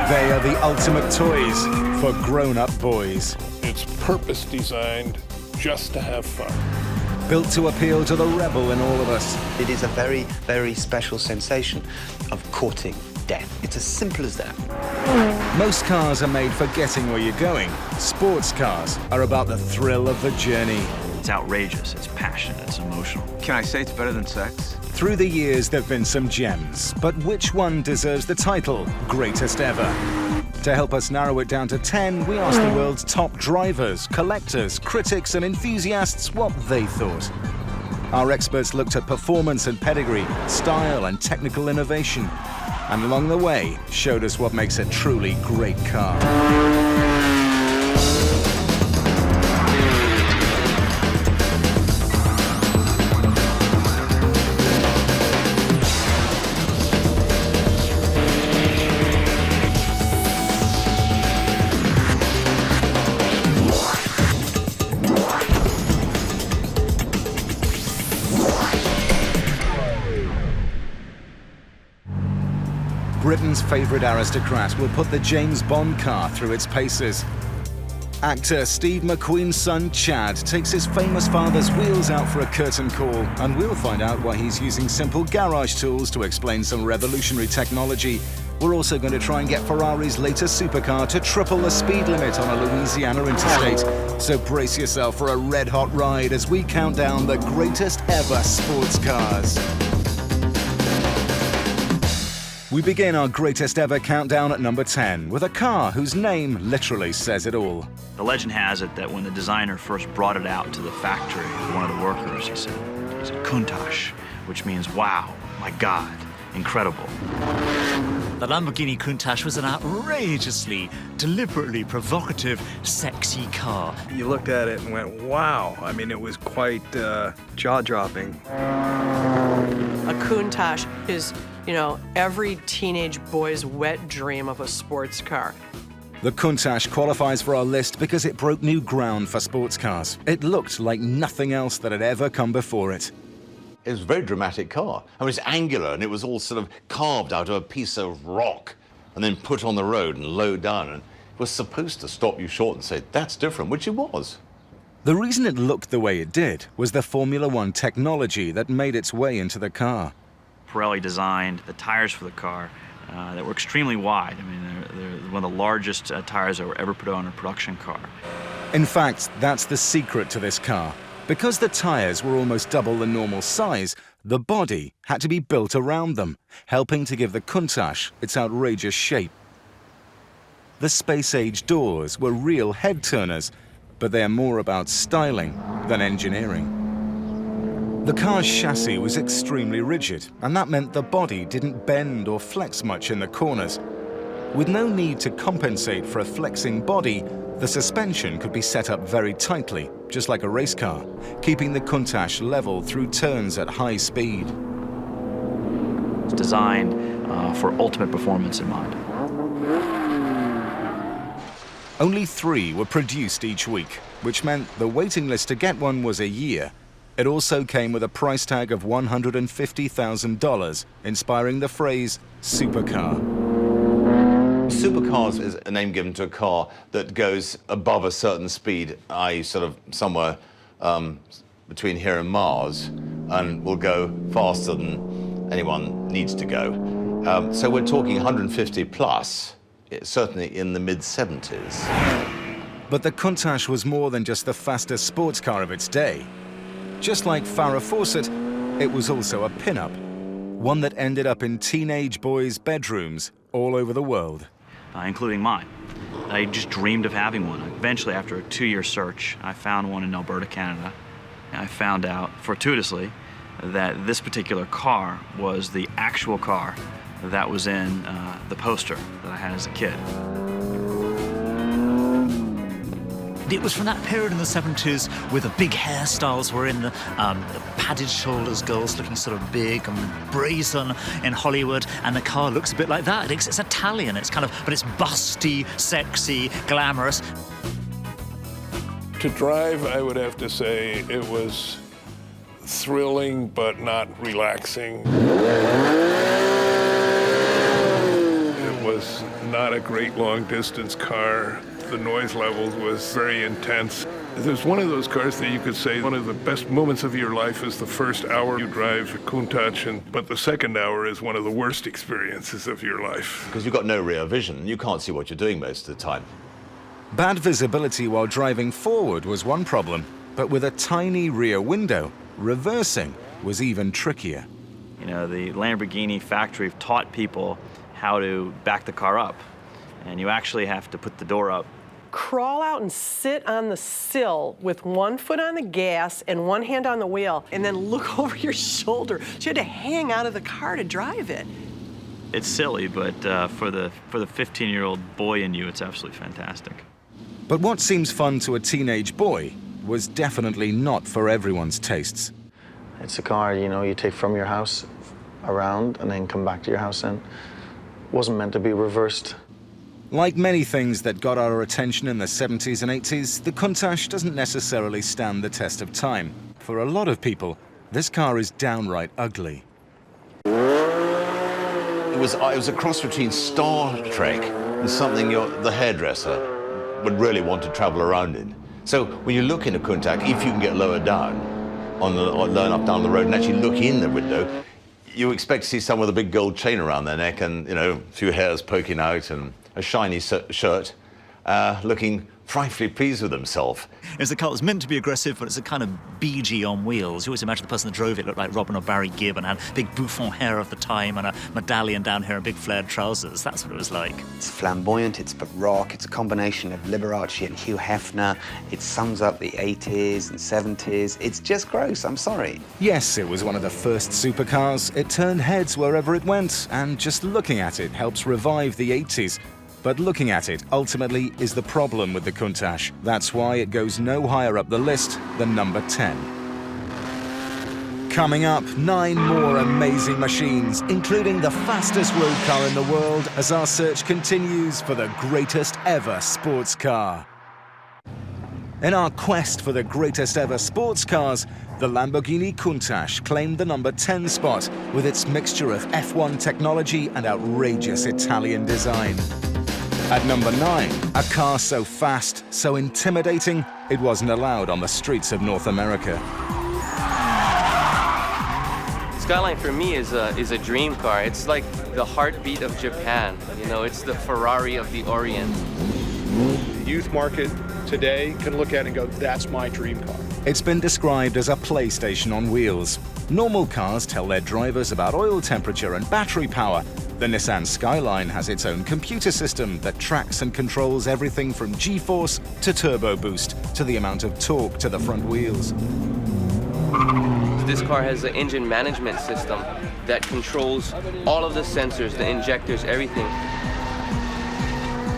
They are the ultimate toys for grown-up boys. It's purpose designed just to have fun. Built to appeal to the rebel in all of us. It is a very, very special sensation of courting death. It's as simple as that. Most cars are made for getting where you're going. Sports cars are about the thrill of the journey. It's outrageous, it's passionate, it's emotional. Can I say it's better than sex? Through the years, there have been some gems, but which one deserves the title, Greatest Ever? To help us narrow it down to 10, we asked the world's top drivers, collectors, critics, and enthusiasts what they thought. Our experts looked at performance and pedigree, style and technical innovation, and along the way, showed us what makes a truly great car. Britain's favourite aristocrat will put the James Bond car through its paces. Actor Steve McQueen's son Chad takes his famous father's wheels out for a curtain call, and we'll find out why he's using simple garage tools to explain some revolutionary technology. We're also going to try and get Ferrari's latest supercar to triple the speed limit on a Louisiana interstate. So brace yourself for a red-hot ride as we count down the greatest ever sports cars. We begin our greatest ever countdown at number 10 with a car whose name literally says it all. The legend has it that when the designer first brought it out to the factory, one of the workers, he said Countach, which means wow, my God, incredible. The Lamborghini Countach was an outrageously, deliberately provocative, sexy car. You looked at it and went, wow. I mean, it was quite jaw-dropping. A Countach is, you know, every teenage boy's wet dream of a sports car. The Countach qualifies for our list because it broke new ground for sports cars. It looked like nothing else that had ever come before it. It was a very dramatic car. I mean, it's angular, and it was all sort of carved out of a piece of rock and then put on the road and lowered down, and it was supposed to stop you short and say, that's different, which it was. The reason it looked the way it did was the Formula One technology that made its way into the car. Pirelli designed the tires for the car that were extremely wide. I mean, they're one of the largest tires that were ever put on a production car. In fact, that's the secret to this car. Because the tires were almost double the normal size, the body had to be built around them, helping to give the Countach its outrageous shape. The space-age doors were real head-turners, but they're more about styling than engineering. The car's chassis was extremely rigid, and that meant the body didn't bend or flex much in the corners. With no need to compensate for a flexing body, the suspension could be set up very tightly, just like a race car, keeping the Countach level through turns at high speed. It's designed for ultimate performance in mind. Only 3 were produced each week, which meant the waiting list to get one was a year. It also came with a price tag of $150,000, inspiring the phrase supercar. Supercars is a name given to a car that goes above a certain speed, i.e. sort of somewhere between here and Mars, and will go faster than anyone needs to go. So we're talking 150 plus, certainly in the mid-70s. But the Countach was more than just the fastest sports car of its day. Just like Farrah Fawcett, it was also a pin-up, one that ended up in teenage boys' bedrooms all over the world. Including mine. I just dreamed of having one. Eventually, after a 2-year search, I found one in Alberta, Canada. I found out, fortuitously, that this particular car was the actual car that was in the poster that I had as a kid. It was from that period in the 70s where the big hairstyles were in, the padded shoulders, girls looking sort of big and brazen in Hollywood, and the car looks a bit like that. It's Italian, it's kind of, but it's busty, sexy, glamorous. To drive, I would have to say it was thrilling but not relaxing. It was not a great long-distance car. The noise levels was very intense. There's one of those cars that you could say one of the best moments of your life is the first hour you drive a Countach, but the second hour is one of the worst experiences of your life. Because you've got no rear vision. You can't see what you're doing most of the time. Bad visibility while driving forward was one problem, but with a tiny rear window, reversing was even trickier. You know, the Lamborghini factory taught people how to back the car up, and you actually have to put the door up. Crawl out and sit on the sill with one foot on the gas and one hand on the wheel, and then look over your shoulder. So you had to hang out of the car to drive it. It's silly, but for the 15-year-old boy in you, it's absolutely fantastic. But what seems fun to a teenage boy was definitely not for everyone's tastes. It's a car, you know, you take from your house around and then come back to your house, and wasn't meant to be reversed. Like many things that got our attention in the 70s and 80s, the Countach doesn't necessarily stand the test of time. For a lot of people, this car is downright ugly. It was a cross between Star Trek and something the hairdresser would really want to travel around in. So when you look in a Countach, if you can get lower down, or low enough down the road and actually look in the window, you expect to see someone with a big gold chain around their neck and, you know, a few hairs poking out and a shiny shirt, looking frightfully pleased with himself. It's a car that's meant to be aggressive, but it's a kind of BG on wheels. You always imagine the person that drove it looked like Robin or Barry Gibb and had big bouffant hair of the time and a medallion down here and big flared trousers. That's what it was like. It's flamboyant, it's baroque, it's a combination of Liberace and Hugh Hefner. It sums up the 80s and 70s. It's just gross, I'm sorry. Yes, it was one of the first supercars. It turned heads wherever it went, and just looking at it helps revive the 80s. But looking at it ultimately is the problem with the Countach. That's why it goes no higher up the list than number 10. Coming up, 9 more amazing machines, including the fastest road car in the world, as our search continues for the greatest ever sports car. In our quest for the greatest ever sports cars, the Lamborghini Countach claimed the number 10 spot with its mixture of F1 technology and outrageous Italian design. At number 9, a car so fast, so intimidating, it wasn't allowed on the streets of North America. Skyline for me is a dream car. It's like the heartbeat of Japan. You know, it's the Ferrari of the Orient. The youth market today can look at it and go, that's my dream car. It's been described as a PlayStation on wheels. Normal cars tell their drivers about oil temperature and battery power. The Nissan Skyline has its own computer system that tracks and controls everything from G-force to turbo boost to the amount of torque to the front wheels. This car has an engine management system that controls all of the sensors, the injectors, everything.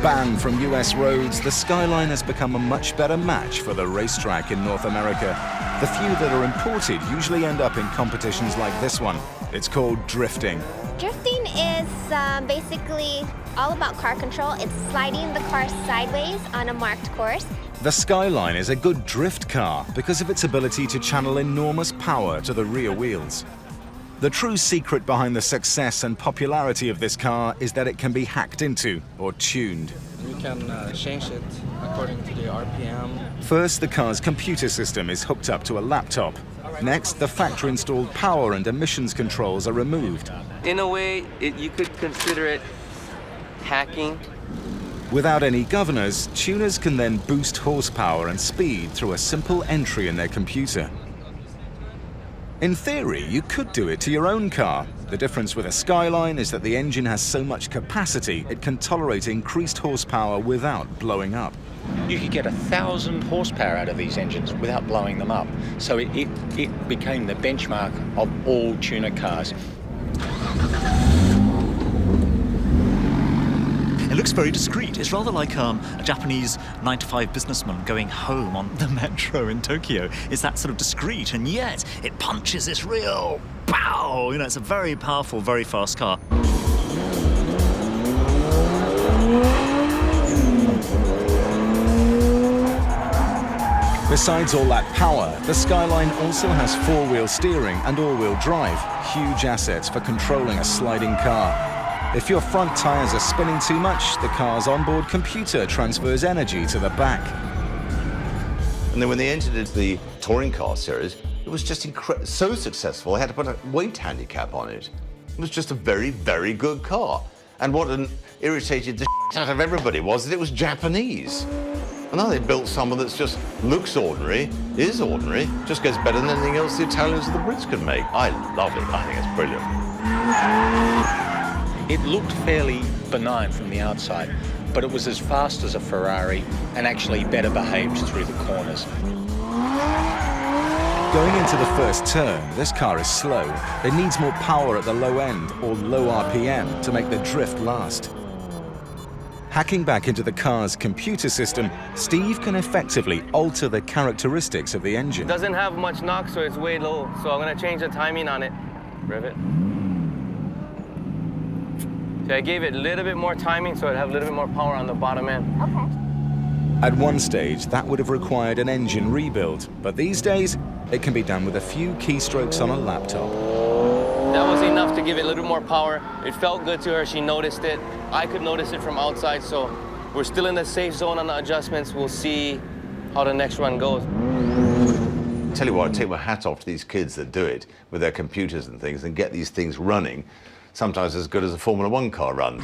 Banned from US roads, the Skyline has become a much better match for the racetrack in North America. The few that are imported usually end up in competitions like this one. It's called drifting. Drifting is basically all about car control. It's sliding the car sideways on a marked course. The Skyline is a good drift car because of its ability to channel enormous power to the rear wheels. The true secret behind the success and popularity of this car is that it can be hacked into or tuned. You can change it according to the RPM. First, the car's computer system is hooked up to a laptop. Next, the factory-installed power and emissions controls are removed. In a way, you could consider it hacking. Without any governors, tuners can then boost horsepower and speed through a simple entry in their computer. In theory, you could do it to your own car. The difference with a Skyline is that the engine has so much capacity, it can tolerate increased horsepower without blowing up. You could get 1,000 horsepower out of these engines without blowing them up. So it became the benchmark of all tuner cars. It looks very discreet. It's rather like a Japanese 9-to-5 businessman going home on the metro in Tokyo. It's that sort of discreet, and yet it punches this real pow. You know, it's a very powerful, very fast car. Besides all that power, the Skyline also has four-wheel steering and all-wheel drive, huge assets for controlling a sliding car. If your front tires are spinning too much, the car's onboard computer transfers energy to the back. And then when they entered into the touring car series, it was just so successful, they had to put a weight handicap on it. It was just a very, very good car. And what irritated the out of everybody was that it was Japanese. And now they built someone that's just looks ordinary, is ordinary, just gets better than anything else the Italians or the Brits could make. I love it. I think it's brilliant. It looked fairly benign from the outside, but it was as fast as a Ferrari and actually better behaved through the corners. Going into the first turn, this car is slow. It needs more power at the low end, or low RPM, to make the drift last. Hacking back into the car's computer system, Steve can effectively alter the characteristics of the engine. Doesn't have much knock, so it's way low. So I'm gonna change the timing on it. Rev it. So I gave it a little bit more timing, so it'd have a little bit more power on the bottom end. Okay. At one stage, that would have required an engine rebuild, but these days, it can be done with a few keystrokes on a laptop. That was enough to give it a little more power. It felt good to her, she noticed it. I could notice it from outside, so we're still in the safe zone on the adjustments. We'll see how the next run goes. Tell you what, I take my hat off to these kids that do it with their computers and things and get these things running, sometimes as good as a Formula One car runs.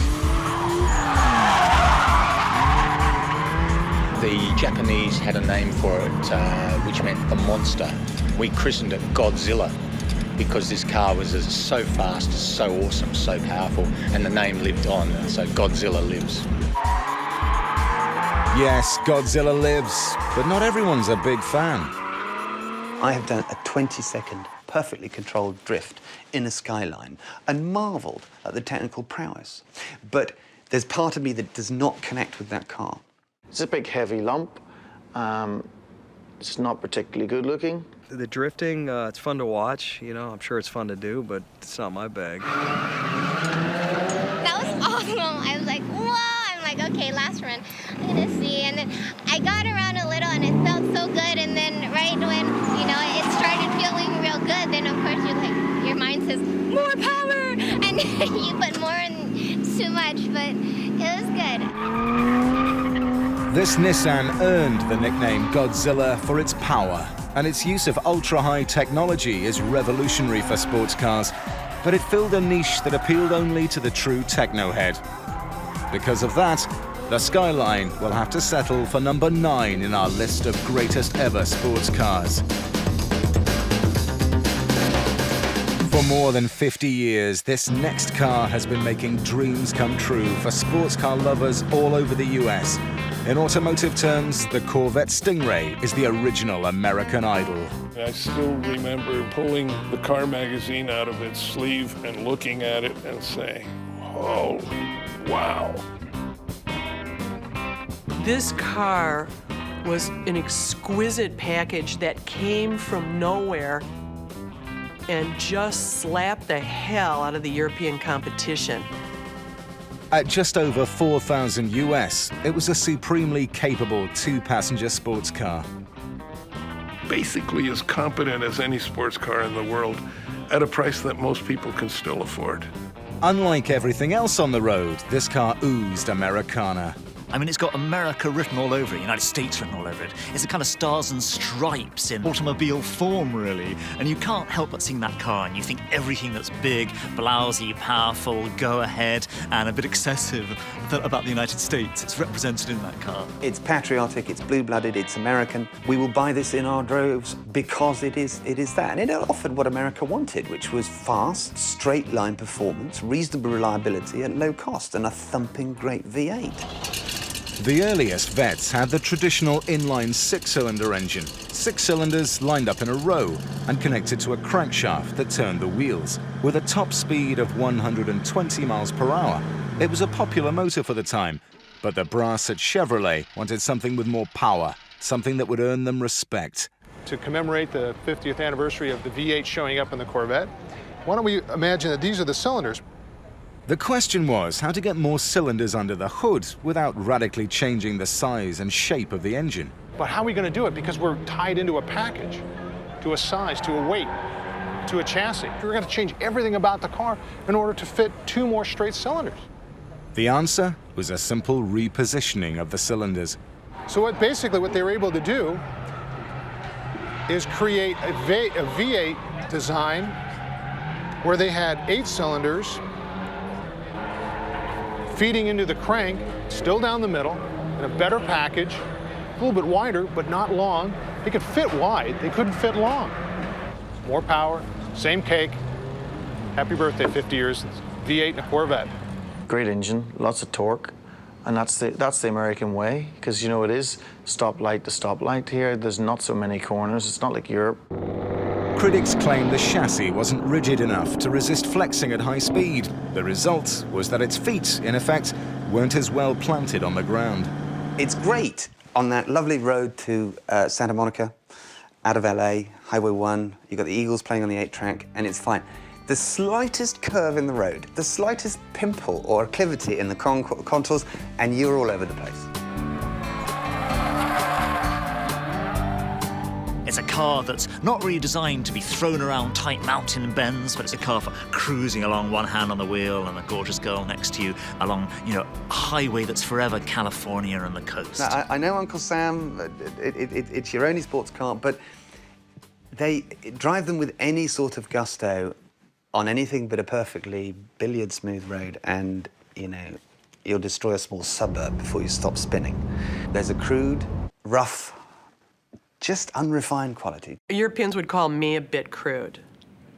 The Japanese had a name for it, which meant the monster. We christened it Godzilla, because this car was so fast, so awesome, so powerful, and the name lived on, and so Godzilla lives. Yes, Godzilla lives, but not everyone's a big fan. I have done a 20-second, perfectly controlled drift in a Skyline and marveled at the technical prowess. But there's part of me that does not connect with that car. It's a big, heavy lump. It's not particularly good looking. The drifting, it's fun to watch, you know. I'm sure it's fun to do, but it's not my bag. That was awesome. I was like, whoa. I'm like, okay, last run. I'm gonna see. And then I got around a little and it felt so good. And then right when, you know, it started feeling real good, then of course you're like, your mind says, more power. And you put more in too much, but it was good. This Nissan earned the nickname Godzilla for its power, and its use of ultra-high technology is revolutionary for sports cars, but it filled a niche that appealed only to the true techno-head. Because of that, the Skyline will have to settle for number 9 in our list of greatest ever sports cars. For more than 50 years, this next car has been making dreams come true for sports car lovers all over the US. In automotive terms, the Corvette Stingray is the original American Idol. I still remember pulling the car magazine out of its sleeve and looking at it and saying, oh, wow. This car was an exquisite package that came from nowhere and just slapped the hell out of the European competition. At just over 4,000 US, it was a supremely capable 2-passenger sports car. Basically as competent as any sports car in the world at a price that most people can still afford. Unlike everything else on the road, this car oozed Americana. I mean, it's got America written all over it, United States written all over it. It's a kind of stars and stripes in automobile form, really. And you can't help but seeing that car and you think everything that's big, blousy, powerful, go ahead, and a bit excessive about the United States. It's represented in that car. It's patriotic, it's blue-blooded, it's American. We will buy this in our droves because it is that. And it offered what America wanted, which was fast, straight-line performance, reasonable reliability at low cost, and a thumping great V8. The earliest Vettes had the traditional inline 6-cylinder engine, 6 cylinders lined up in a row and connected to a crankshaft that turned the wheels. With a top speed of 120 miles per hour, it was a popular motor for the time, but the brass at Chevrolet wanted something with more power, something that would earn them respect. To commemorate the 50th anniversary of the V8 showing up in the Corvette, why don't we imagine that these are the cylinders? The question was how to get more cylinders under the hood without radically changing the size and shape of the engine. But how are we going to do it? Because we're tied into a package, to a size, to a weight. to a chassis. We're going to change everything about the car in order to fit 2 more straight cylinders. The answer was a simple repositioning of the cylinders. So basically what they were able to do is create a V8 design where they had 8 cylinders feeding into the crank, still down the middle, in a better package, a little bit wider, but not long. They could fit wide, they couldn't fit long. More power, same cake. Happy birthday, 50 years, V8 and a Corvette. Great engine, lots of torque, and that's the American way, because you know it is stoplight to stoplight here. There's not so many corners. It's not like Europe. Critics claim the chassis wasn't rigid enough to resist flexing at high speed. The result was that its feet, in effect, weren't as well planted on the ground. It's great on that lovely road to Santa Monica, out of LA, Highway 1. You've got the Eagles playing on the 8-track, and it's fine. The slightest curve in the road, the slightest pimple or acclivity in the contours, and you're all over the place. It's a car that's not really designed to be thrown around tight mountain bends, but it's a car for cruising along one hand on the wheel and a gorgeous girl next to you along, you know, a highway that's forever California and the coast. Now, I know, Uncle Sam, it's your only sports car, but they drive them with any sort of gusto on anything but a perfectly billiard-smooth road, and, you know, you'll destroy a small suburb before you stop spinning. There's a crude, rough, just unrefined quality. Europeans would call me a bit crude.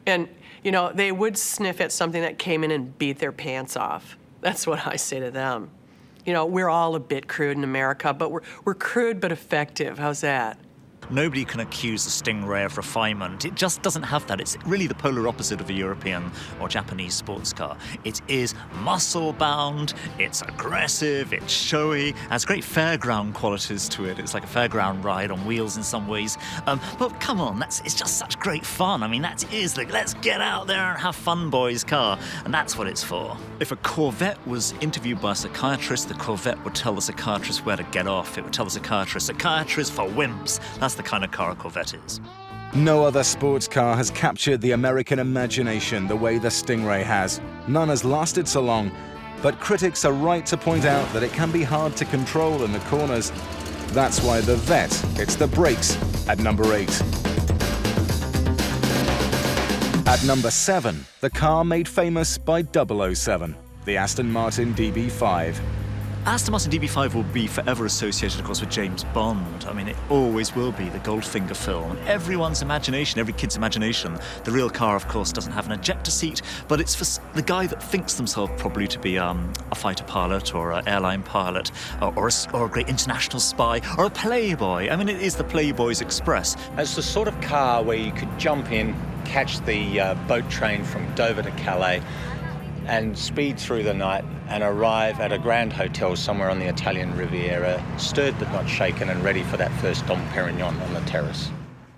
And, you know, they would sniff at something that came in and beat their pants off. That's what I say to them. You know, we're all a bit crude in America, but we're crude but effective. How's that? Nobody can accuse the Stingray of refinement. It just doesn't have that. It's really the polar opposite of a European or Japanese sports car. It is muscle-bound, it's aggressive, it's showy, has great fairground qualities to it. It's like a fairground ride on wheels in some ways. But come on, it's just such great fun. I mean, that is like, let's get out there and have fun, boys car. And that's what it's for. If a Corvette was interviewed by a psychiatrist, the Corvette would tell the psychiatrist where to get off. It would tell the psychiatrist for wimps. That's the kind of car a Corvette is. No other sports car has captured the American imagination the way the Stingray has. None has lasted so long, but critics are right to point out that it can be hard to control in the corners. That's why the vet hits the brakes at number 8. At number 7, the car made famous by 007, the Aston Martin DB5. Aston Martin DB5 will be forever associated, of course, with James Bond. I mean, it always will be the Goldfinger film. Everyone's imagination, every kid's imagination. The real car, of course, doesn't have an ejector seat, but it's for the guy that thinks themselves probably to be a fighter pilot or an airline pilot or a great international spy or a playboy. I mean, it is the Playboy's Express. It's the sort of car where you could jump in, catch the boat train from Dover to Calais, and speed through the night and arrive at a grand hotel somewhere on the Italian Riviera, stirred but not shaken and ready for that first Dom Perignon on the terrace.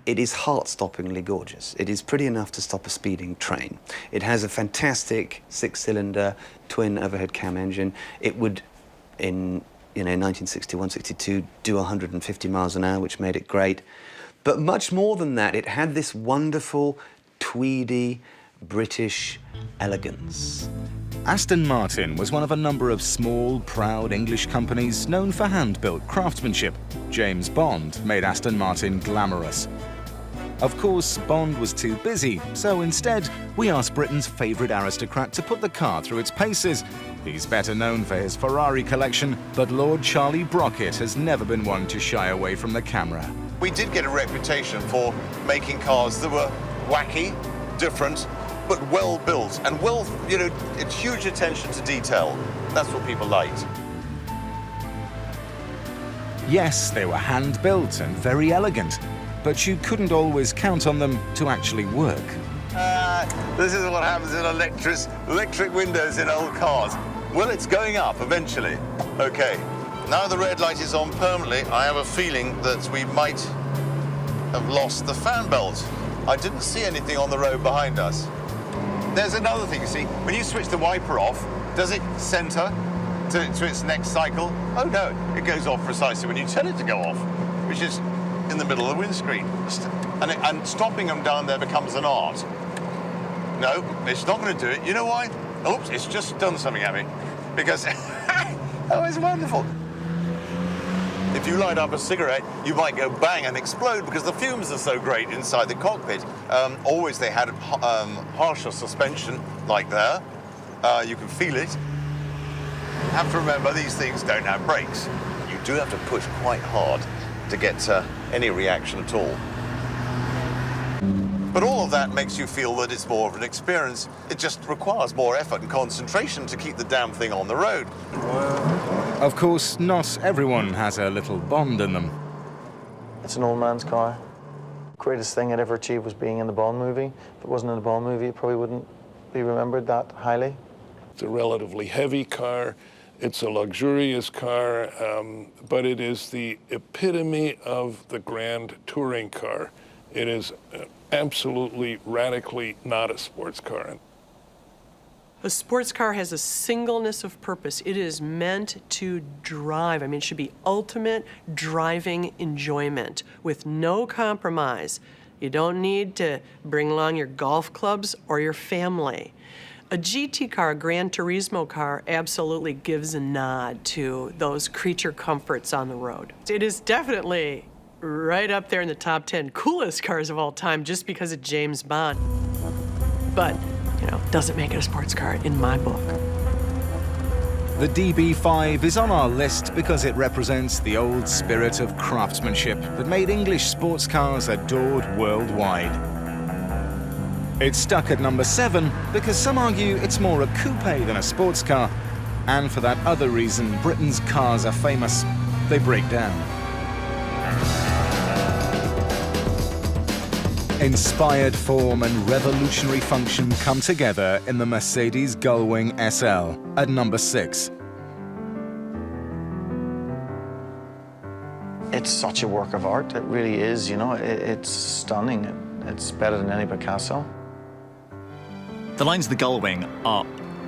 It is heart-stoppingly gorgeous. It is pretty enough to stop a speeding train. It has a fantastic 6-cylinder twin overhead cam engine. It would, in 1961, 62, do 150 miles an hour, which made it great. But much more than that, it had this wonderful, tweedy, British elegance. Aston Martin was one of a number of small, proud English companies known for hand-built craftsmanship. James Bond made Aston Martin glamorous. Of course, Bond was too busy, so instead, we asked Britain's favourite aristocrat to put the car through its paces. He's better known for his Ferrari collection, but Lord Charlie Brockett has never been one to shy away from the camera. We did get a reputation for making cars that were wacky, different, but well built and well, it's huge attention to detail. That's what people liked. Yes, they were hand-built and very elegant, but you couldn't always count on them to actually work. This is what happens in electric windows in old cars. Well, it's going up eventually. Okay, now the red light is on permanently. I have a feeling that we might have lost the fan belt. I didn't see anything on the road behind us. There's another thing, you see, when you switch the wiper off, does it center to its next cycle? Oh no, it goes off precisely when you tell it to go off, which is in the middle of the windscreen. And stopping them down there becomes an art. No, it's not going to do it. You know why? Oops, it's just done something at me. Because, oh, it's wonderful. If you light up a cigarette, you might go bang and explode because the fumes are so great inside the cockpit. Always they had harsher suspension, like there. You can feel it. You have to remember these things don't have brakes. You do have to push quite hard to get any reaction at all. But all of that makes you feel that it's more of an experience. It just requires more effort and concentration to keep the damn thing on the road. Of course, not everyone has a little Bond in them. It's an old man's car. Greatest thing I'd ever achieved was being in the Bond movie. If it wasn't in the Bond movie, it probably wouldn't be remembered that highly. It's a relatively heavy car. It's a luxurious car, but it is the epitome of the grand touring car. It is absolutely, radically not a sports car. A sports car has a singleness of purpose. It is meant to drive. I mean, it should be ultimate driving enjoyment with no compromise. You don't need to bring along your golf clubs or your family. A GT car, a Gran Turismo car, absolutely gives a nod to those creature comforts on the road. It is definitely right up there in the top 10 coolest cars of all time just because of James Bond. But, you know, doesn't make it a sports car in my book. The DB5 is on our list because it represents the old spirit of craftsmanship that made English sports cars adored worldwide. It's stuck at number 7 because some argue it's more a coupe than a sports car. And for that other reason, Britain's cars are famous. They break down. Inspired form and revolutionary function come together in the Mercedes Gullwing SL at number 6. It's such a work of art. It really is, you know. It's stunning. It's better than any Picasso. The lines of the Gullwing are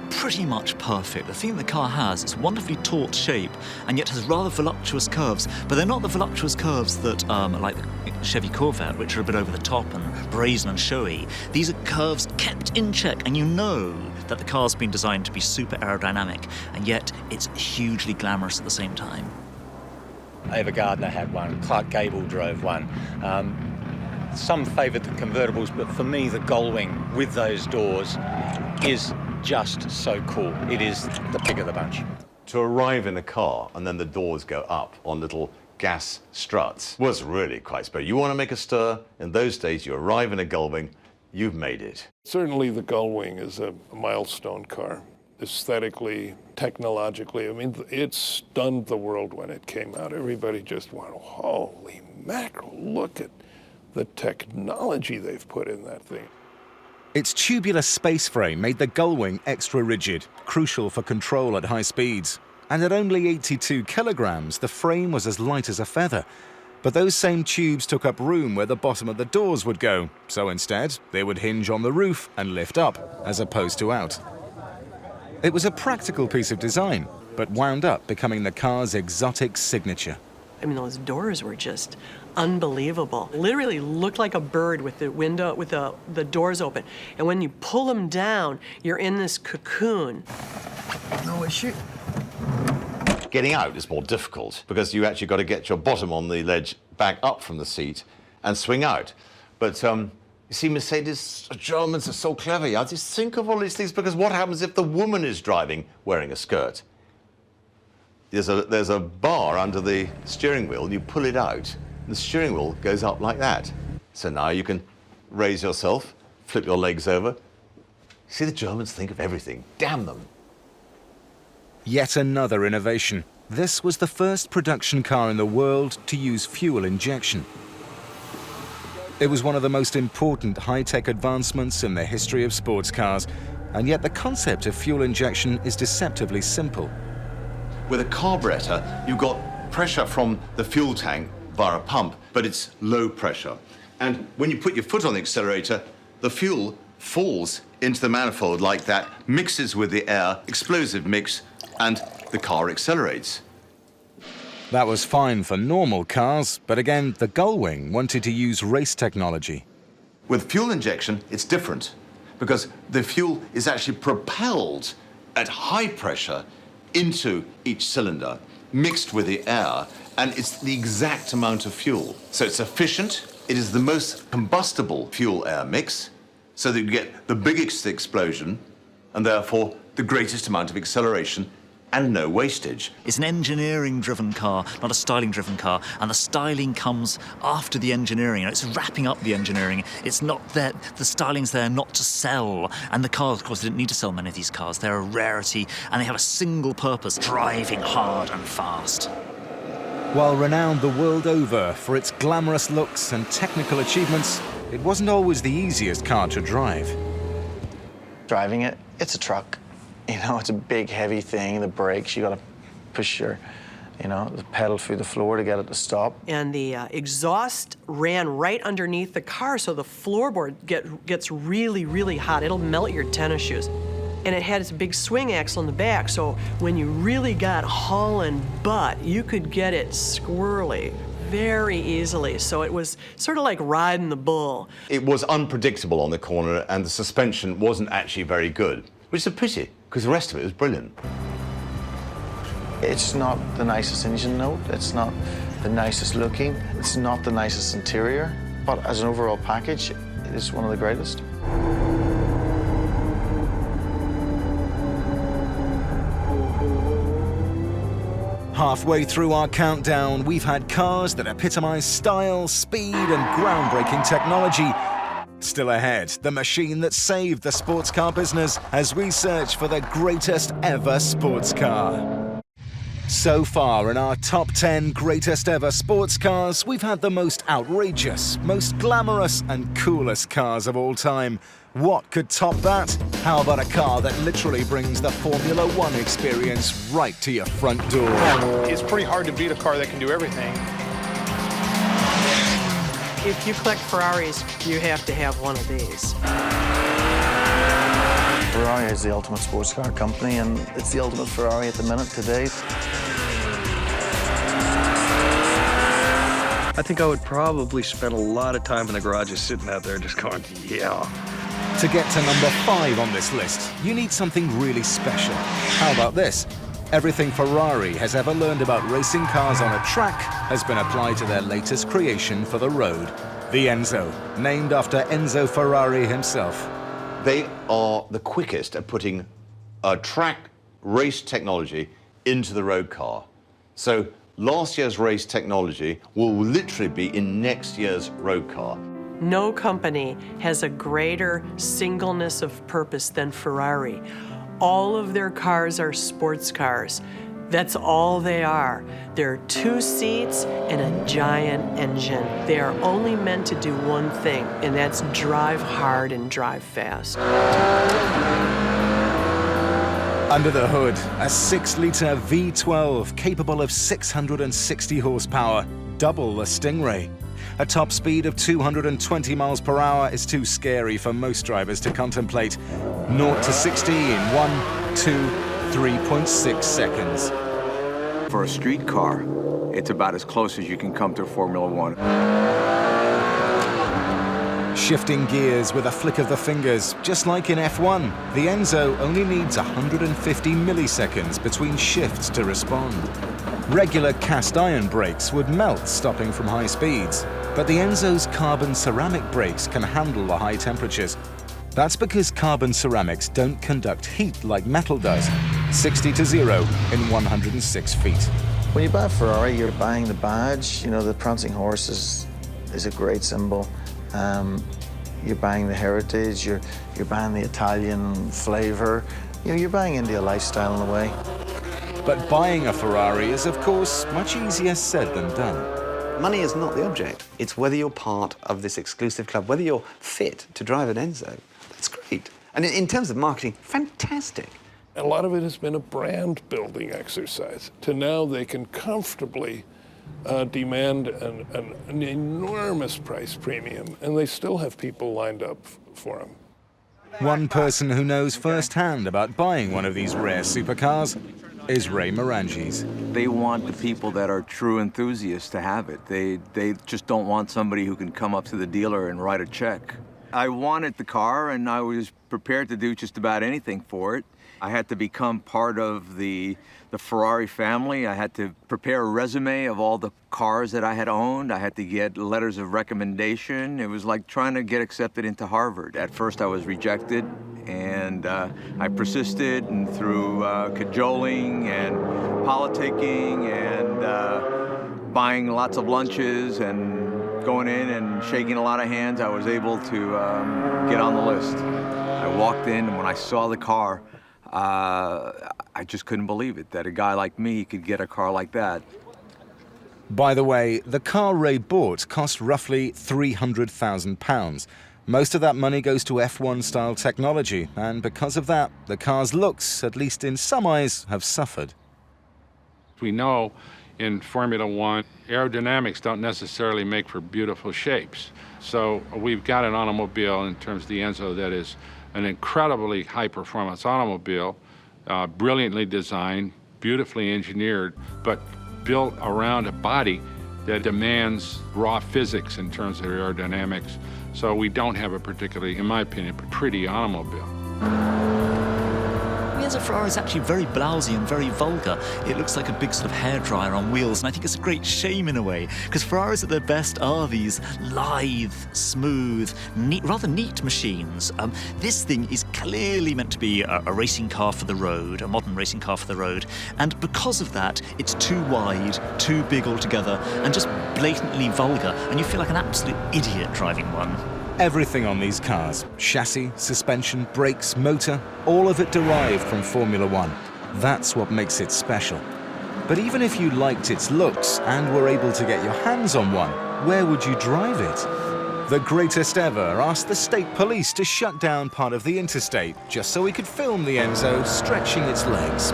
pretty much perfect. The thing the car has, it's a wonderfully taut shape and yet has rather voluptuous curves, but they're not the voluptuous curves that like the Chevy Corvette, which are a bit over the top and brazen and showy. These are curves kept in check, and you know that the car's been designed to be super aerodynamic, and yet it's hugely glamorous at the same time. Ava Gardner had one, Clark Gable drove one. Some favoured the convertibles, but for me the Gullwing with those doors is just so cool. It is the pick of the bunch. To arrive in a car and then the doors go up on little gas struts was really quite special. You want to make a stir, in those days you arrive in a Gullwing, you've made it. Certainly the Gullwing is a milestone car. Aesthetically, technologically, I mean, it stunned the world when it came out. Everybody just went, holy mackerel, look at the technology they've put in that thing. Its tubular space frame made the Gullwing extra rigid, crucial for control at high speeds. And at only 82 kilograms, the frame was as light as a feather. But those same tubes took up room where the bottom of the doors would go, so instead, they would hinge on the roof and lift up, as opposed to out. It was a practical piece of design, but wound up becoming the car's exotic signature. I mean, those doors were just unbelievable. Literally looked like a bird with the window, with the doors open. And when you pull them down, you're in this cocoon. No issue. Getting out is more difficult because you actually got to get your bottom on the ledge back up from the seat and swing out. But you see, Mercedes, Germans are so clever. I just think of all these things because what happens if the woman is driving wearing a skirt? There's a bar under the steering wheel, and you pull it out, and the steering wheel goes up like that. So now you can raise yourself, flip your legs over. See, the Germans think of everything. Damn them. Yet another innovation. This was the first production car in the world to use fuel injection. It was one of the most important high-tech advancements in the history of sports cars, and yet the concept of fuel injection is deceptively simple. With a carburetor, you've got pressure from the fuel tank via a pump, but it's low pressure. And when you put your foot on the accelerator, the fuel falls into the manifold like that, mixes with the air, explosive mix, and the car accelerates. That was fine for normal cars, but again, the Gullwing wanted to use race technology. With fuel injection, it's different because the fuel is actually propelled at high pressure into each cylinder, mixed with the air, and it's the exact amount of fuel. So it's efficient, it is the most combustible fuel-air mix, so that you get the biggest explosion, and therefore the greatest amount of acceleration and no wastage. It's an engineering-driven car, not a styling-driven car, and the styling comes after the engineering. You know, it's wrapping up the engineering. It's not there, the styling's there not to sell. And the cars, of course, they didn't need to sell many of these cars. They're a rarity, and they have a single purpose, driving hard and fast. While renowned the world over for its glamorous looks and technical achievements, it wasn't always the easiest car to drive. Driving it, it's a truck. You know, it's a big, heavy thing. The brakes, you got to push your, the pedal through the floor to get it to stop. And the exhaust ran right underneath the car, so the floorboard gets really, really hot. It'll melt your tennis shoes. And it had its big swing axle in the back, so when you really got hauling butt, you could get it squirrely very easily. So it was sort of like riding the bull. It was unpredictable on the corner, and the suspension wasn't actually very good, which is a pity, because the rest of it was brilliant. It's not the nicest engine note, it's not the nicest looking, it's not the nicest interior, but as an overall package, it is one of the greatest. Halfway through our countdown, we've had cars that epitomize style, speed, and groundbreaking technology. Still ahead, the machine that saved the sports car business as we search for the greatest ever sports car. So far in our top 10 greatest ever sports cars, we've had the most outrageous, most glamorous, and coolest cars of all time. What could top that? How about a car that literally brings the Formula One experience right to your front door? It's pretty hard to beat a car that can do everything. If you collect Ferraris, you have to have one of these. Ferrari is the ultimate sports car company, and it's the ultimate Ferrari at the minute today. I think I would probably spend a lot of time in the garage just sitting out there just going, yeah. To get to number 5 on this list, you need something really special. How about this? Everything Ferrari has ever learned about racing cars on a track has been applied to their latest creation for the road, the Enzo, named after Enzo Ferrari himself. They are the quickest at putting track race technology into the road car. So last year's race technology will literally be in next year's road car. No company has a greater singleness of purpose than Ferrari. All of their cars are sports cars. That's all they are. They're 2 seats and a giant engine. They are only meant to do one thing, and that's drive hard and drive fast. Under the hood, a 6-litre V12 capable of 660 horsepower, double the Stingray. A top speed of 220 miles per hour is too scary for most drivers to contemplate. 0 to 60 in 1, 2, 3.6 seconds. For a street car, it's about as close as you can come to Formula One. Shifting gears with a flick of the fingers, just like in F1, the Enzo only needs 150 milliseconds between shifts to respond. Regular cast iron brakes would melt stopping from high speeds, but the Enzo's carbon ceramic brakes can handle the high temperatures. That's because carbon ceramics don't conduct heat like metal does. 60 to 0 in 106 feet. When you buy a Ferrari, you're buying the badge. You know, the prancing horse is a great symbol. You're buying the heritage, you're buying the Italian flavor. You know, you're buying into a lifestyle in a way. But buying a Ferrari is, of course, much easier said than done. Money is not the object. It's whether you're part of this exclusive club, whether you're fit to drive an Enzo. That's great. And in terms of marketing, fantastic. A lot of it has been a brand-building exercise. To now they can comfortably demand an enormous price premium, and they still have people lined up for them. One person who knows firsthand about buying one of these rare supercars is Ray Marangis. They want the people that are true enthusiasts to have it. They just don't want somebody who can come up to the dealer and write a check. I wanted the car, and I was prepared to do just about anything for it. I had to become part of the Ferrari family. I had to prepare a resume of all the cars that I had owned. I had to get letters of recommendation. It was like trying to get accepted into Harvard. At first I was rejected, and I persisted, and through cajoling and politicking and buying lots of lunches and going in and shaking a lot of hands, I was able to get on the list. I walked in, and when I saw the car, I just couldn't believe it, that a guy like me could get a car like that. By the way, the car Ray bought cost roughly £300,000. Most of that money goes to F1-style technology, and because of that, the car's looks, at least in some eyes, have suffered. We know in Formula One, aerodynamics don't necessarily make for beautiful shapes. So we've got an automobile in terms of the Enzo that is an incredibly high-performance automobile, brilliantly designed, beautifully engineered, but built around a body that demands raw physics in terms of aerodynamics. So we don't have a particularly, in my opinion, pretty automobile. The Enzo Ferrari is actually very blousy and very vulgar. It looks like a big sort of hairdryer on wheels, and I think it's a great shame in a way, because Ferraris at their best are these lithe, smooth, rather neat machines. This thing is clearly meant to be a racing car for the road, a modern racing car for the road, and because of that, it's too wide, too big altogether, and just blatantly vulgar, and you feel like an absolute idiot driving one. Everything on these cars, chassis, suspension, brakes, motor, all of it derived from Formula One. That's what makes it special. But even if you liked its looks and were able to get your hands on one, where would you drive it? The greatest ever asked the state police to shut down part of the interstate just so he could film the Enzo stretching its legs.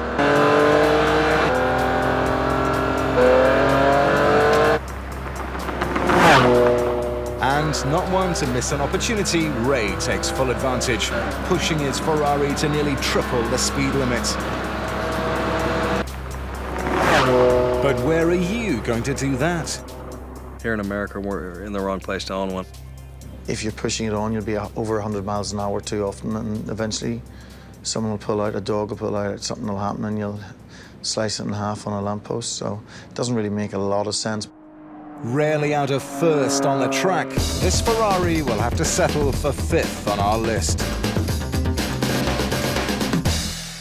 And not one to miss an opportunity, Ray takes full advantage, pushing his Ferrari to nearly triple the speed limit. But where are you going to do that? Here in America, we're in the wrong place to own one. If you're pushing it on, you'll be over 100 miles an hour too often, and eventually someone will pull out, a dog will pull out, something will happen, and you'll slice it in half on a lamppost. So it doesn't really make a lot of sense. Rarely out of first on the track, this Ferrari will have to settle for fifth on our list.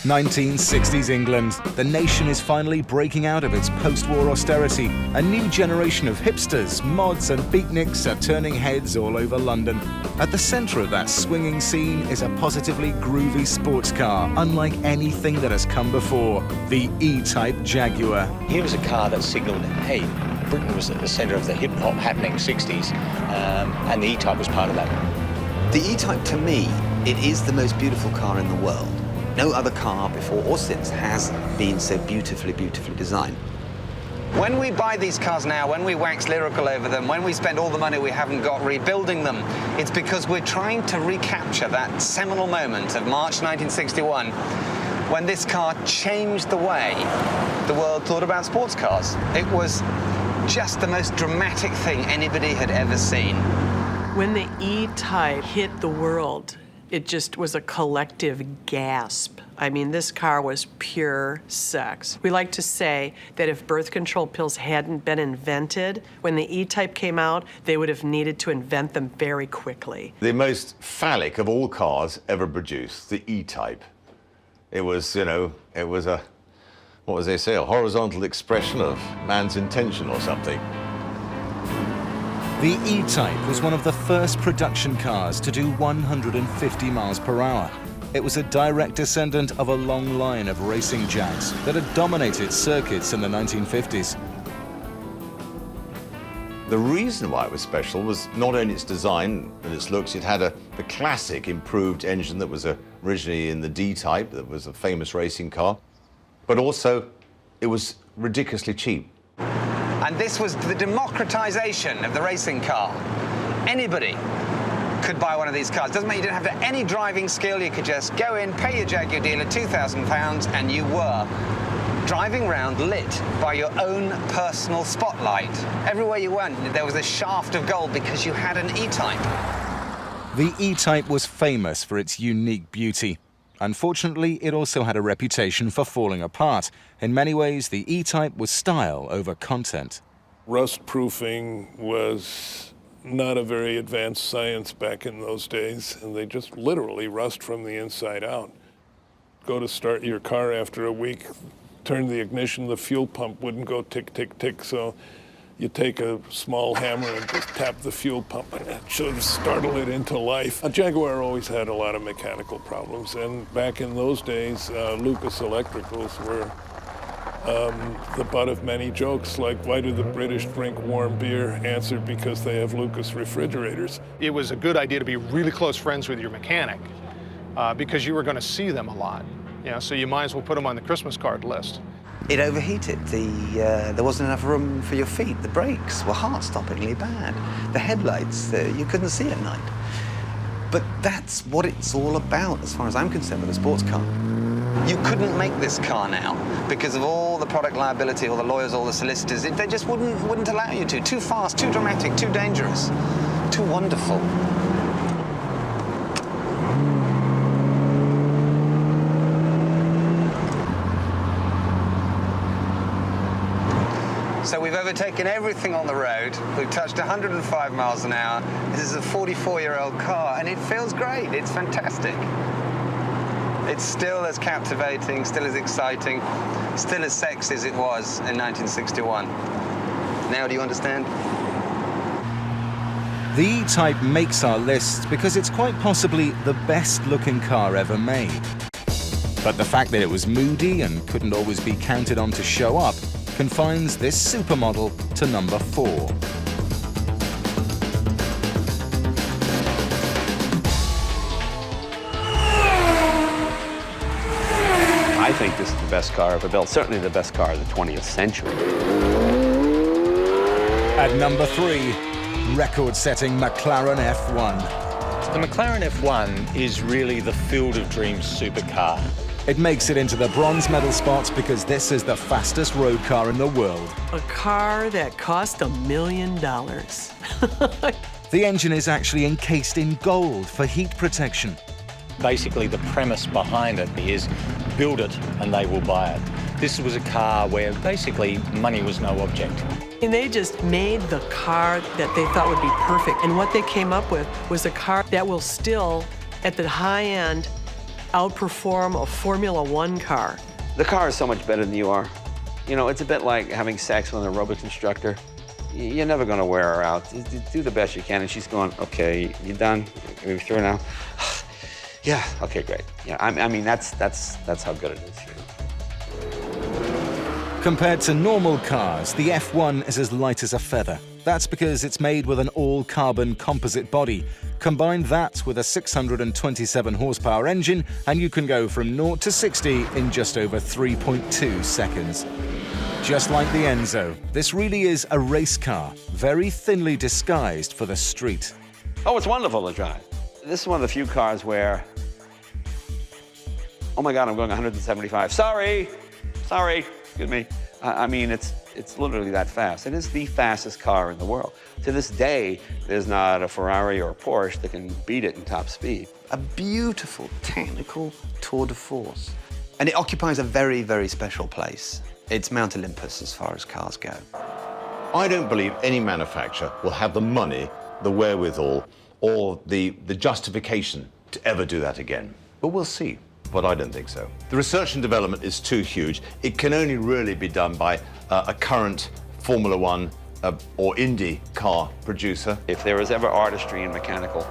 1960s England. The nation is finally breaking out of its post-war austerity. A new generation of hipsters, mods and beatniks are turning heads all over London. At the centre of that swinging scene is a positively groovy sports car, unlike anything that has come before, the E-Type Jaguar. Here was a car that signalled, hey, Britain was at the centre of the hip-hop happening 60s, and the E-Type was part of that. The E-Type, to me, it is the most beautiful car in the world. No other car before or since has been so beautifully, beautifully designed. When we buy these cars now, when we wax lyrical over them, when we spend all the money we haven't got rebuilding them, it's because we're trying to recapture that seminal moment of March 1961 when this car changed the way the world thought about sports cars. It was just the most dramatic thing anybody had ever seen. When the E-Type hit the world, it just was a collective gasp. I mean, this car was pure sex. We like to say that if birth control pills hadn't been invented, when the E-Type came out, they would have needed to invent them very quickly. The most phallic of all cars ever produced, the E-Type. It was, you know, it was a, what was they say, a horizontal expression of man's intention or something. The E-Type was one of the first production cars to do 150 miles per hour. It was a direct descendant of a long line of racing Jags that had dominated circuits in the 1950s. The reason why it was special was not only its design and its looks, it had the classic improved engine that was originally in the D-Type, that was a famous racing car, but also it was ridiculously cheap. And this was the democratization of the racing car. Anybody could buy one of these cars. Doesn't mean you didn't have any driving skill. You could just go in, pay your Jaguar dealer £2,000, and you were driving around lit by your own personal spotlight. Everywhere you went, there was a shaft of gold because you had an E-Type. The E-Type was famous for its unique beauty. Unfortunately, it also had a reputation for falling apart. In many ways, the E-Type was style over content. Rust proofing was not a very advanced science back in those days, and they just literally rust from the inside out. Go to start your car after a week, turn the ignition, the fuel pump wouldn't go tick, tick, tick, so you take a small hammer and just tap the fuel pump, and it should startle it into life. A Jaguar always had a lot of mechanical problems, and back in those days, Lucas Electricals were the butt of many jokes, like, why do the British drink warm beer? Answer, because they have Lucas refrigerators. It was a good idea to be really close friends with your mechanic because you were going to see them a lot. You know, so you might as well put them on the Christmas card list. It overheated. There wasn't enough room for your feet. The brakes were heart-stoppingly bad. The headlights, you couldn't see at night. But that's what it's all about, as far as I'm concerned, with a sports car. You couldn't make this car now because of all the product liability, all the lawyers, all the solicitors. They just wouldn't allow you to. Too fast, too dramatic, too dangerous, too wonderful. So we've overtaken everything on the road. We've touched 105 miles an hour. This is a 44-year-old car, and it feels great. It's fantastic. It's still as captivating, still as exciting, still as sexy as it was in 1961. Now do you understand? The E-Type makes our list because it's quite possibly the best-looking car ever made. But the fact that it was moody and couldn't always be counted on to show up confines this supermodel to number 4. I think this is the best car ever built, certainly the best car of the 20th century. At number 3, record-setting McLaren F1. The McLaren F1 is really the Field of Dreams supercar. It makes it into the bronze medal spots because this is the fastest road car in the world. A car that cost $1 million. The engine is actually encased in gold for heat protection. Basically, the premise behind it is build it and they will buy it. This was a car where basically money was no object. And they just made the car that they thought would be perfect. And what they came up with was a car that will still, at the high end, outperform a Formula One car. The car is so much better than you are. You know, it's a bit like having sex with an aerobics instructor. You're never going to wear her out. Do the best you can. And she's going, okay, you done? Are we through now? Yeah, okay, great. Yeah, I mean, that's how good it is. You know? Compared to normal cars, the F1 is as light as a feather. That's because it's made with an all-carbon composite body. Combine that with a 627 horsepower engine, and you can go from 0 to 60 in just over 3.2 seconds. Just like the Enzo, this really is a race car, very thinly disguised for the street. Oh, it's wonderful to drive. This is one of the few cars where, oh my God, I'm going 175. Sorry, excuse me. I mean, it's literally that fast. It is the fastest car in the world. To this day, there's not a Ferrari or a Porsche that can beat it in top speed. A beautiful technical tour de force. And it occupies a very, very special place. It's Mount Olympus as far as cars go. I don't believe any manufacturer will have the money, the wherewithal, or the justification to ever do that again. But we'll see. But I don't think so. The research and development is too huge. It can only really be done by a current Formula One or Indy car producer. If there was ever artistry in mechanical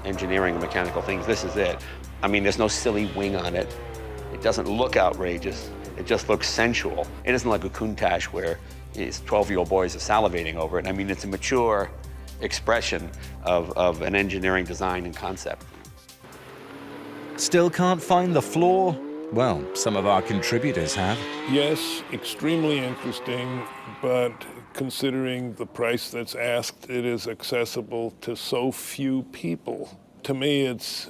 engineering and mechanical things, this is it. I mean, there's no silly wing on it. It doesn't look outrageous. It just looks sensual. It isn't like a Countach where these 12-year-old boys are salivating over it. I mean, it's a mature expression of an engineering design and concept. Still can't find the flaw? Well, some of our contributors have. Yes, extremely interesting, but considering the price that's asked, it is accessible to so few people. To me, it's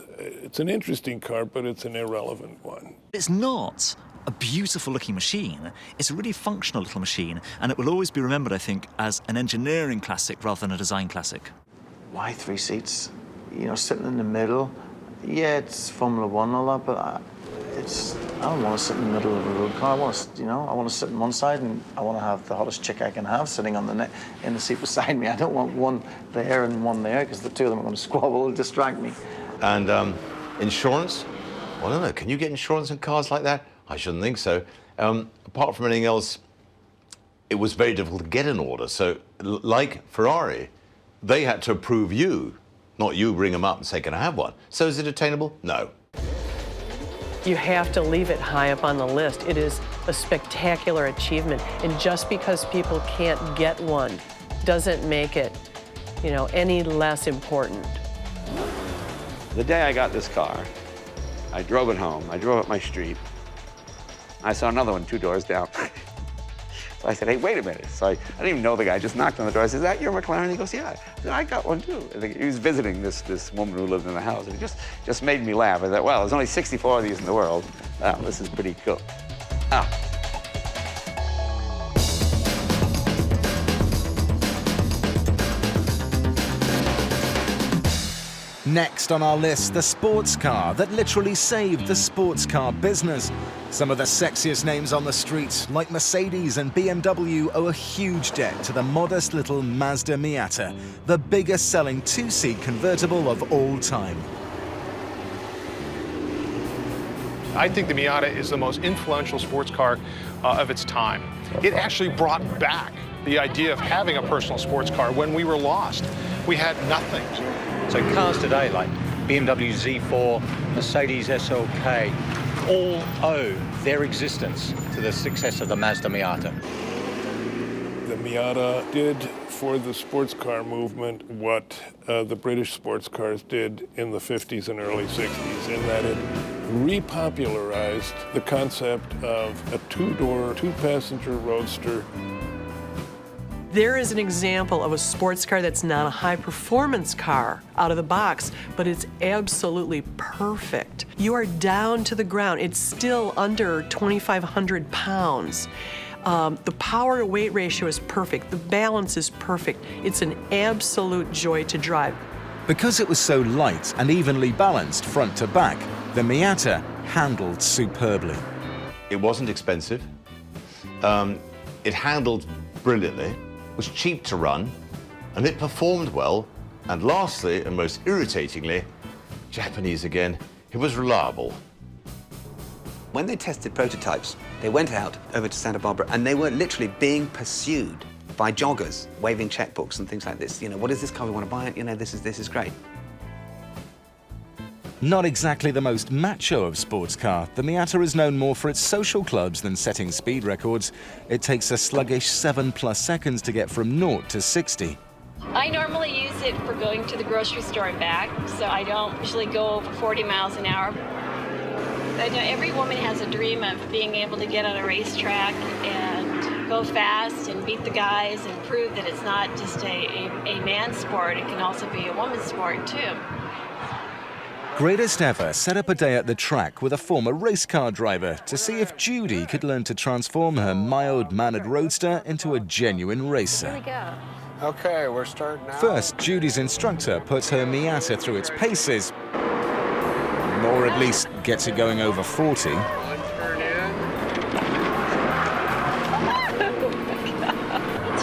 an interesting car, but it's an irrelevant one. It's not a beautiful-looking machine. It's a really functional little machine, and it will always be remembered, I think, as an engineering classic rather than a design classic. Why 3 seats? you know, sitting in the middle. Yeah, it's Formula One and all that, but I don't want to sit in the middle of a road car. I want to sit on one side, and I want to have the hottest chick I can have sitting on in the seat beside me. I don't want one there and one there, because the two of them are going to squabble and distract me. And insurance? Well, I don't know. Can you get insurance in cars like that? I shouldn't think so. Apart from anything else, it was very difficult to get an order. So, like Ferrari, they had to approve you, not you bring them up and say, can I have one? So is it attainable? No. You have to leave it high up on the list. It is a spectacular achievement. And just because people can't get one doesn't make it, you know, any less important. The day I got this car, I drove it home. I drove up my street. I saw another one 2 doors down. So I said, hey, wait a minute. So I didn't even know the guy. I just knocked on the door. I said, is that your McLaren? He goes, yeah. I said, I got one too. And he was visiting this woman who lived in the house. And it just made me laugh. I thought, well, there's only 64 of these in the world. Wow, this is pretty cool. Ah. Next on our list, the sports car that literally saved the sports car business. Some of the sexiest names on the street, like Mercedes and BMW, owe a huge debt to the modest little Mazda Miata, the biggest selling two-seat convertible of all time. I think the Miata is the most influential sports car of its time. It actually brought back the idea of having a personal sports car when we were lost. We had nothing. So cars today like BMW Z4, Mercedes SLK, all owe their existence to the success of the Mazda Miata. The Miata did for the sports car movement what the British sports cars did in the 50s and early 60s, in that it repopularized the concept of a two-door, two-passenger roadster. There is an example of a sports car that's not a high-performance car out of the box, but it's absolutely perfect. You are down to the ground. It's still under 2,500 pounds. The power-to-weight ratio is perfect. The balance is perfect. It's an absolute joy to drive. Because it was so light and evenly balanced front to back, the Miata handled superbly. It wasn't expensive. It handled brilliantly, was cheap to run, and it performed well. And lastly, and most irritatingly, Japanese again, it was reliable. When they tested prototypes, they went out over to Santa Barbara and they were literally being pursued by joggers, waving checkbooks and things like this. You know, what is this car? We want to buy it. You know, this is great. Not exactly the most macho of sports car, the Miata is known more for its social clubs than setting speed records. It takes a sluggish 7+ seconds to get from 0 to 60. I normally use it for going to the grocery store and back, so I don't usually go over 40 miles an hour. I know every woman has a dream of being able to get on a racetrack and go fast and beat the guys and prove that it's not just a man's sport, it can also be a woman's sport too. Greatest Ever set up a day at the track with a former race car driver to see if Judy could learn to transform her mild-mannered roadster into a genuine racer. Here we go. Okay, we're starting now. First, Judy's instructor puts her Miata through its paces, or at least gets it going over 40. It's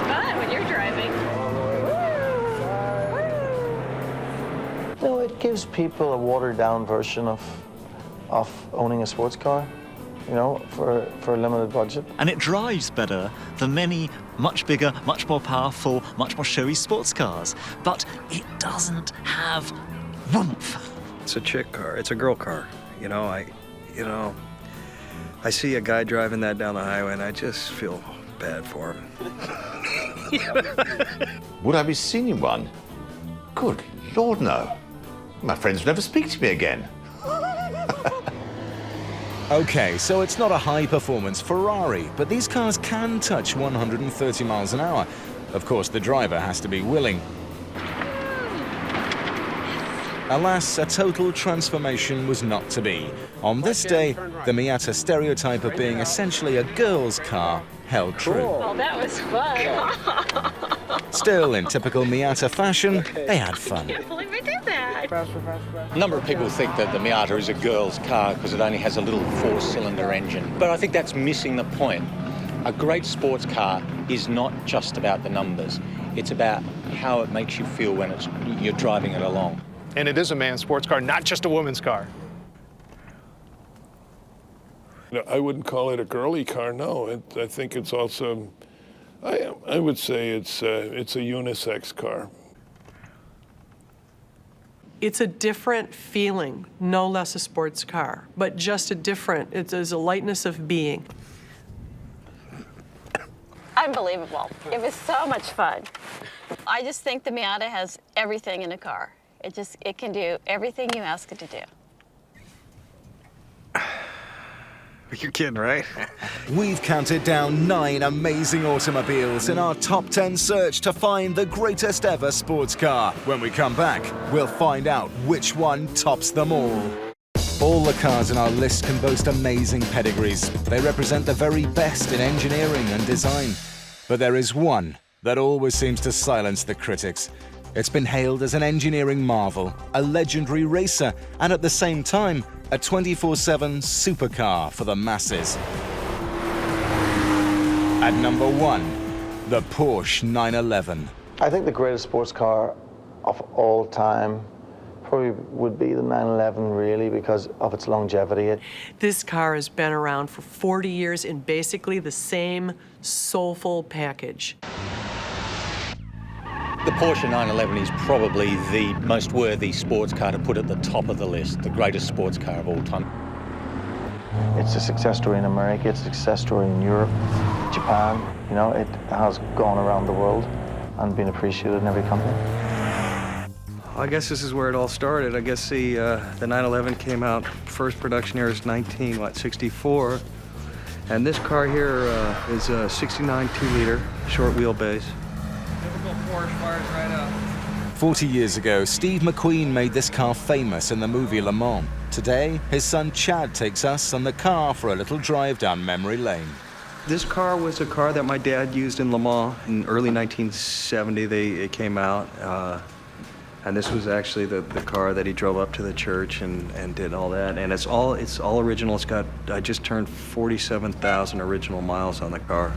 fun when you're driving. No, it gives people a watered-down version of owning a sports car, you know, for a limited budget. And it drives better than many much bigger, much more powerful, much more showy sports cars. But it doesn't have oomph. It's a chick car. It's a girl car. You know, I see a guy driving that down the highway and I just feel bad for him. Would I be seeing in one? Good Lord, no. My friends would never speak to me again. Okay, so it's not a high-performance Ferrari, but these cars can touch 130 miles an hour. Of course, the driver has to be willing. Alas, a total transformation was not to be. On this day, the Miata stereotype of being essentially a girl's car held true. Well, that was fun. Still, in typical Miata fashion, they had fun. I can't believe I did that. A number of people think that the Miata is a girl's car because it only has a little four-cylinder engine. But I think that's missing the point. A great sports car is not just about the numbers. It's about how it makes you feel when you're driving it along. And it is a man's sports car, not just a woman's car. No, I wouldn't call it a girly car, no. I think it's also, I would say it's a unisex car. It's a different feeling, no less a sports car, but just a different, it is a lightness of being. Unbelievable. It was so much fun. I just think the Miata has everything in a car. It can do everything you ask it to do. You're kidding, right? We've counted down 9 amazing automobiles in our top 10 search to find the greatest ever sports car. When we come back, we'll find out which one tops them all. All the cars in our list can boast amazing pedigrees. They represent the very best in engineering and design. But there is one that always seems to silence the critics. It's been hailed as an engineering marvel, a legendary racer, and at the same time, a 24/7 supercar for the masses. At number 1, the Porsche 911. I think the greatest sports car of all time probably would be the 911, really, because of its longevity. This car has been around for 40 years in basically the same soulful package. The Porsche 911 is probably the most worthy sports car to put at the top of the list, the greatest sports car of all time. It's a success story in America, it's a success story in Europe, Japan. You know, it has gone around the world and been appreciated in every country. I guess this is where it all started. I guess the 911 came out, first production year is 1964. And this car here is a 69 2-liter short wheelbase. Typical Porsche fires right up. 40 years ago, Steve McQueen made this car famous in the movie Le Mans. Today, his son Chad takes us and the car for a little drive down memory lane. This car was a car that my dad used in Le Mans in early 1970. It came out. And this was actually the car that he drove up to the church and did all that. And it's all original. I just turned 47,000 original miles on the car.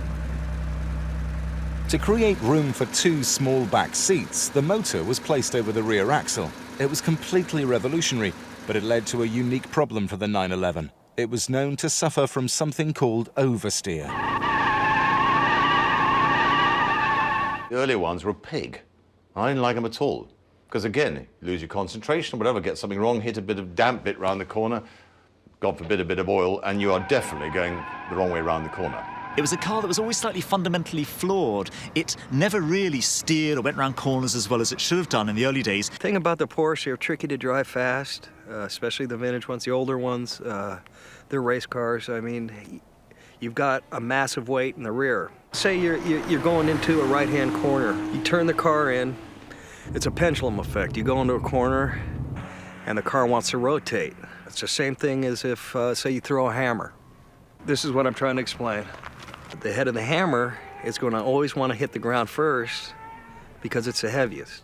To create room for 2 small back seats, the motor was placed over the rear axle. It was completely revolutionary, but it led to a unique problem for the 911. It was known to suffer from something called oversteer. The earlier ones were a pig. I didn't like them at all. Because again, you lose your concentration, whatever, get something wrong, hit a bit of damp bit round the corner, God forbid a bit of oil, and you are definitely going the wrong way round the corner. It was a car that was always slightly fundamentally flawed. It never really steered or went around corners as well as it should have done in the early days. The thing about the Porsche, they're tricky to drive fast, especially the vintage ones, the older ones. They're race cars. I mean, you've got a massive weight in the rear. Say you're going into a right-hand corner. You turn the car in. It's a pendulum effect. You go into a corner and the car wants to rotate. It's the same thing as if, say, you throw a hammer. This is what I'm trying to explain. The head of the hammer is going to always want to hit the ground first because it's the heaviest.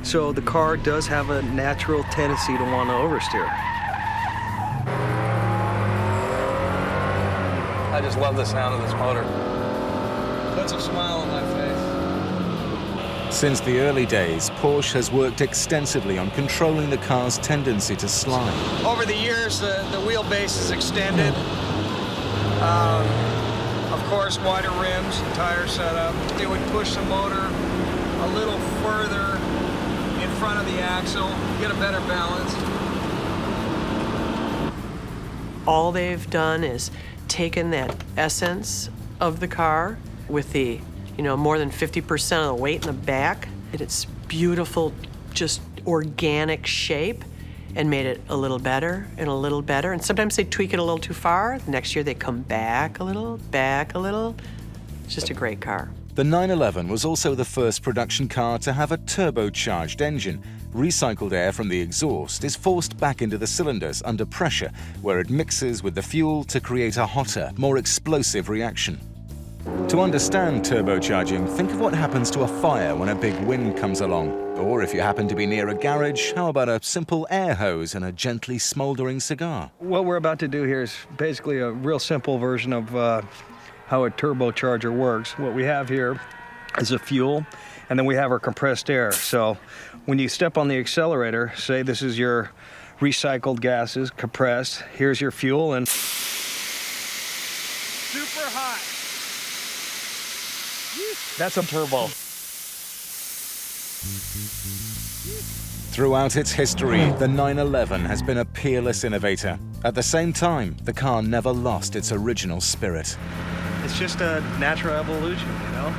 So the car does have a natural tendency to want to oversteer. I just love the sound of this motor. Puts a smile on my face. Since the early days, Porsche has worked extensively on controlling the car's tendency to slide. Over the years, the wheelbase is extended. Of course, wider rims, tire setup. They would push the motor a little further in front of the axle, get a better balance. All they've done is taken that essence of the car with the more than 50% of the weight in the back, and its beautiful, just organic shape, and made it a little better and a little better. And sometimes they tweak it a little too far. The next year they come back a little, back a little. It's just a great car. The 911 was also the first production car to have a turbocharged engine. Recycled air from the exhaust is forced back into the cylinders under pressure, where it mixes with the fuel to create a hotter, more explosive reaction. To understand turbocharging, think of what happens to a fire when a big wind comes along. Or if you happen to be near a garage, how about a simple air hose and a gently smouldering cigar? What we're about to do here is basically a real simple version of how a turbocharger works. What we have here is a fuel, and then we have our compressed air. So when you step on the accelerator, say this is your recycled gases, compressed, here's your fuel, and super hot. That's a turbo. Throughout its history, the 911 has been a peerless innovator. At the same time, the car never lost its original spirit. It's just a natural evolution, you know?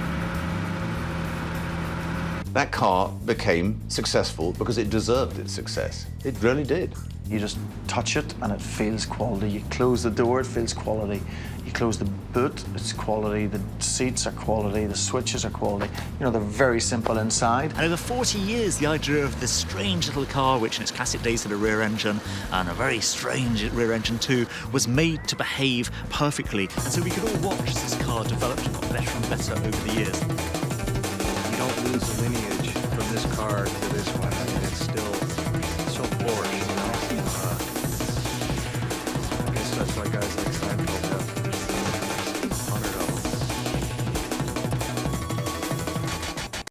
That car became successful because it deserved its success. It really did. You just touch it and it feels quality. You close the door, it feels quality. You close the boot, it's quality. The seats are quality, the switches are quality. You know, they're very simple inside. And over 40 years, the idea of this strange little car, which in its classic days had a rear engine, and a very strange rear engine too, was made to behave perfectly. And so we could all watch as this car developed and got better and better over the years. You don't lose the lineage from this car to this one.